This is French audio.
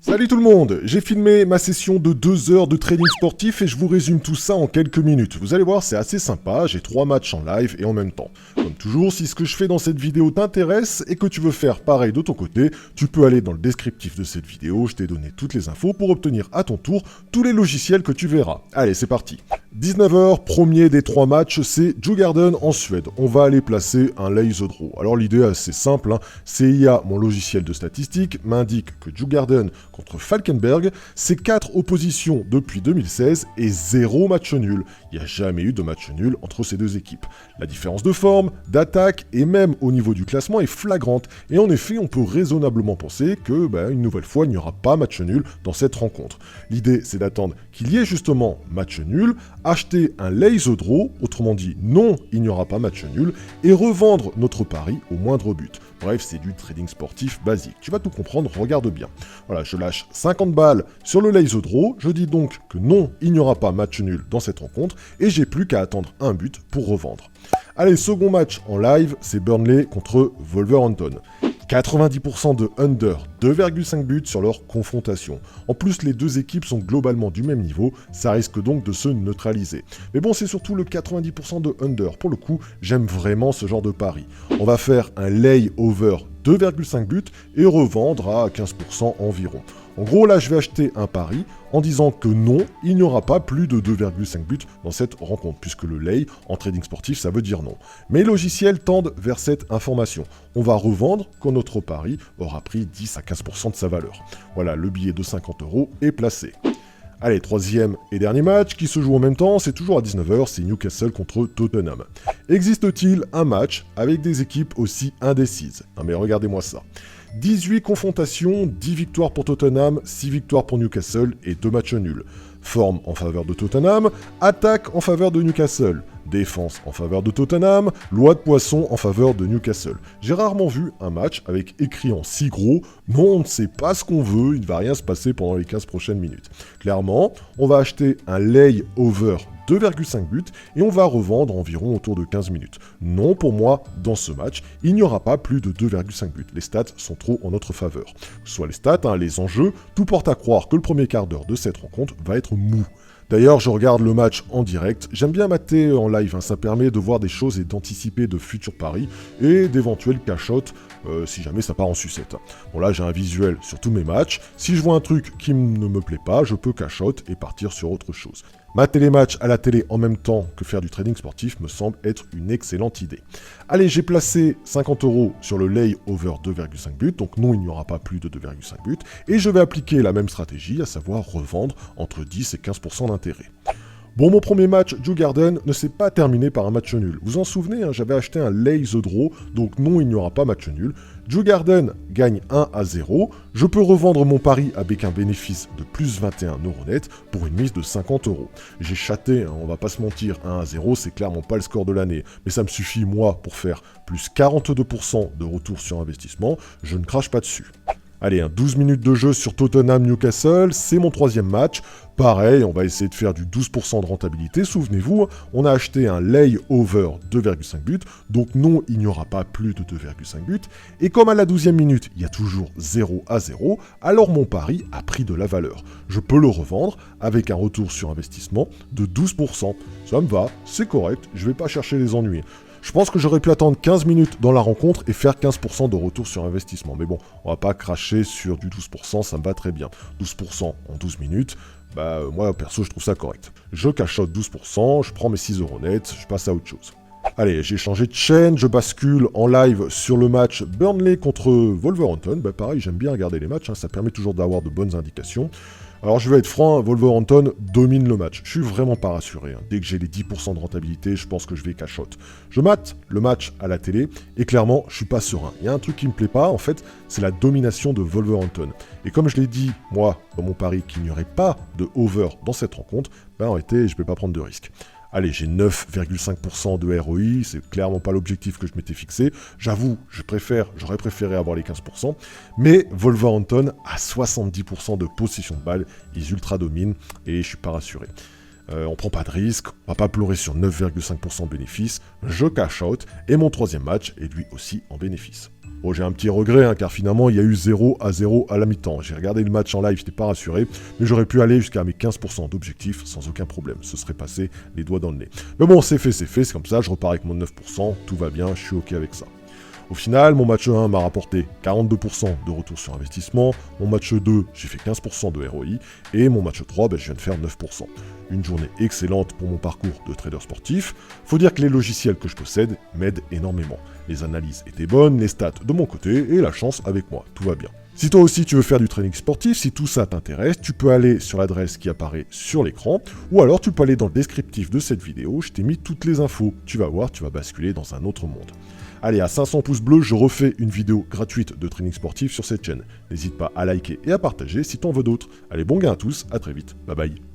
Salut tout le monde, j'ai filmé ma session de 2 heures de trading sportif et je vous résume tout ça en quelques minutes. Vous allez voir, c'est assez sympa, j'ai 3 matchs en live et en même temps. Comme toujours, si ce que je fais dans cette vidéo t'intéresse et que tu veux faire pareil de ton côté, tu peux aller dans le descriptif de cette vidéo, je t'ai donné toutes les infos pour obtenir à ton tour tous les logiciels que tu verras. Allez, c'est parti. 19h, premier des 3 matchs, c'est Djurgården en Suède. On va aller placer un laser draw. Alors l'idée est assez simple, CIA, mon logiciel de statistiques, m'indique que Djurgården contre Falkenberg, c'est 4 oppositions depuis 2016 et 0 match nul. Il n'y a jamais eu de match nul entre ces deux équipes. La différence de forme, d'attaque et même au niveau du classement est flagrante. Et en effet, on peut raisonnablement penser que, une nouvelle fois, il n'y aura pas match nul dans cette rencontre. L'idée, c'est d'attendre qu'il y ait justement match nul, acheter un laser draw, autrement dit non, il n'y aura pas match nul, et revendre notre pari au moindre but. Bref, c'est du trading sportif basique. Tu vas tout comprendre, regarde bien. Voilà, je lâche 50 balles sur le laser draw, je dis donc que non, il n'y aura pas match nul dans cette rencontre, et j'ai plus qu'à attendre un but pour revendre. Allez, second match en live, c'est Burnley contre Wolverhampton. 90% de under, 2,5 buts sur leur confrontation. En plus, les deux équipes sont globalement du même niveau, ça risque donc de se neutraliser. Mais bon, c'est surtout le 90% de under. Pour le coup, j'aime vraiment ce genre de pari. On va faire un lay over 2,5 buts et revendre à 15% environ. En gros, là, je vais acheter un pari en disant que non, il n'y aura pas plus de 2,5 buts dans cette rencontre, puisque le lay, en trading sportif, ça veut dire non. Mais les logiciels tendent vers cette information. On va revendre quand notre pari aura pris 10 à 15% de sa valeur. Voilà, le billet de 50 € est placé. Allez, troisième et dernier match qui se joue en même temps, c'est toujours à 19h, c'est Newcastle contre Tottenham. Existe-t-il un match avec des équipes aussi indécises? Non mais regardez-moi ça. 18 confrontations, 10 victoires pour Tottenham, 6 victoires pour Newcastle et 2 matchs nuls. Forme en faveur de Tottenham, attaque en faveur de Newcastle. Défense en faveur de Tottenham, loi de poisson en faveur de Newcastle. J'ai rarement vu un match avec écrit en si gros « Non, on ne sait pas ce qu'on veut, il ne va rien se passer pendant les 15 prochaines minutes ». Clairement, on va acheter un lay over 2,5 buts et on va revendre environ autour de 15 minutes. Non, pour moi, dans ce match, il n'y aura pas plus de 2,5 buts. Les stats sont trop en notre faveur. Que ce soit les stats, les enjeux, tout porte à croire que le premier quart d'heure de cette rencontre va être mou. D'ailleurs, je regarde le match en direct. J'aime bien mater en live, ça permet de voir des choses et d'anticiper de futurs paris et d'éventuels cash-out si jamais ça part en sucette. Bon là, j'ai un visuel sur tous mes matchs. Si je vois un truc qui ne me plaît pas, je peux cash-out et partir sur autre chose. Mater les matchs à la télé en même temps que faire du trading sportif me semble être une excellente idée. Allez, j'ai placé 50 € sur le lay over 2,5 buts, donc non, il n'y aura pas plus de 2,5 buts, et je vais appliquer la même stratégie, à savoir revendre entre 10 et 15% d'intérêt. Bon, mon premier match, Djurgården, ne s'est pas terminé par un match nul. Vous en souvenez, j'avais acheté un laser draw, donc non, il n'y aura pas match nul. Djurgården gagne 1-0. Je peux revendre mon pari avec un bénéfice de plus 21 € net pour une mise de 50 €. J'ai chaté, on va pas se mentir, 1-0, c'est clairement pas le score de l'année. Mais ça me suffit, moi, pour faire plus 42% de retour sur investissement. Je ne crache pas dessus. Allez, 12 minutes de jeu sur Tottenham-Newcastle, c'est mon troisième match. Pareil, on va essayer de faire du 12% de rentabilité. Souvenez-vous, on a acheté un lay over 2,5 buts, donc non, il n'y aura pas plus de 2,5 buts. Et comme à la 12e minute, il y a toujours 0-0, alors mon pari a pris de la valeur. Je peux le revendre avec un retour sur investissement de 12%. Ça me va, c'est correct, je ne vais pas chercher les ennuis. Je pense que j'aurais pu attendre 15 minutes dans la rencontre et faire 15% de retour sur investissement. Mais bon, on va pas cracher sur du 12%, ça me va très bien. 12% en 12 minutes, moi perso je trouve ça correct. Je cachote 12%, je prends mes 6 € nets, je passe à autre chose. Allez, j'ai changé de chaîne, je bascule en live sur le match Burnley contre Wolverhampton. Pareil, j'aime bien regarder les matchs, ça permet toujours d'avoir de bonnes indications. Alors je vais être franc, Wolverhampton domine le match. Je suis vraiment pas rassuré. Dès que j'ai les 10% de rentabilité, je pense que je vais cash-out. Je mate le match à la télé et clairement, je suis pas serein. Il y a un truc qui me plaît pas, en fait, c'est la domination de Wolverhampton. Et comme je l'ai dit, moi, dans mon pari, qu'il n'y aurait pas de over dans cette rencontre, en réalité, je vais pas prendre de risque. Allez, j'ai 9,5% de ROI, c'est clairement pas l'objectif que je m'étais fixé. J'avoue, j'aurais préféré avoir les 15%, mais Wolverhampton a 70% de possession de balle, ils ultra dominent et je suis pas rassuré. On prend pas de risque, on va pas pleurer sur 9,5% de bénéfices, je cash out, et mon troisième match est lui aussi en bénéfice. Bon, j'ai un petit regret, hein, car finalement, il y a eu 0-0 à la mi-temps. J'ai regardé le match en live, j'étais pas rassuré, mais j'aurais pu aller jusqu'à mes 15% d'objectifs sans aucun problème. Ce serait passé les doigts dans le nez. Mais bon, c'est fait, c'est comme ça, je repars avec mon 9%, tout va bien, je suis ok avec ça. Au final, mon match 1 m'a rapporté 42% de retour sur investissement, mon match 2, j'ai fait 15% de ROI, et mon match 3, je viens de faire 9%. Une journée excellente pour mon parcours de trader sportif. Faut dire que les logiciels que je possède m'aident énormément. Les analyses étaient bonnes, les stats de mon côté, et la chance avec moi, tout va bien. Si toi aussi tu veux faire du trading sportif, si tout ça t'intéresse, tu peux aller sur l'adresse qui apparaît sur l'écran, ou alors tu peux aller dans le descriptif de cette vidéo, je t'ai mis toutes les infos. Tu vas voir, tu vas basculer dans un autre monde. Allez, à 500 pouces bleus, je refais une vidéo gratuite de trading sportif sur cette chaîne. N'hésite pas à liker et à partager si t'en veux d'autres. Allez, bon gain à tous, à très vite, bye bye.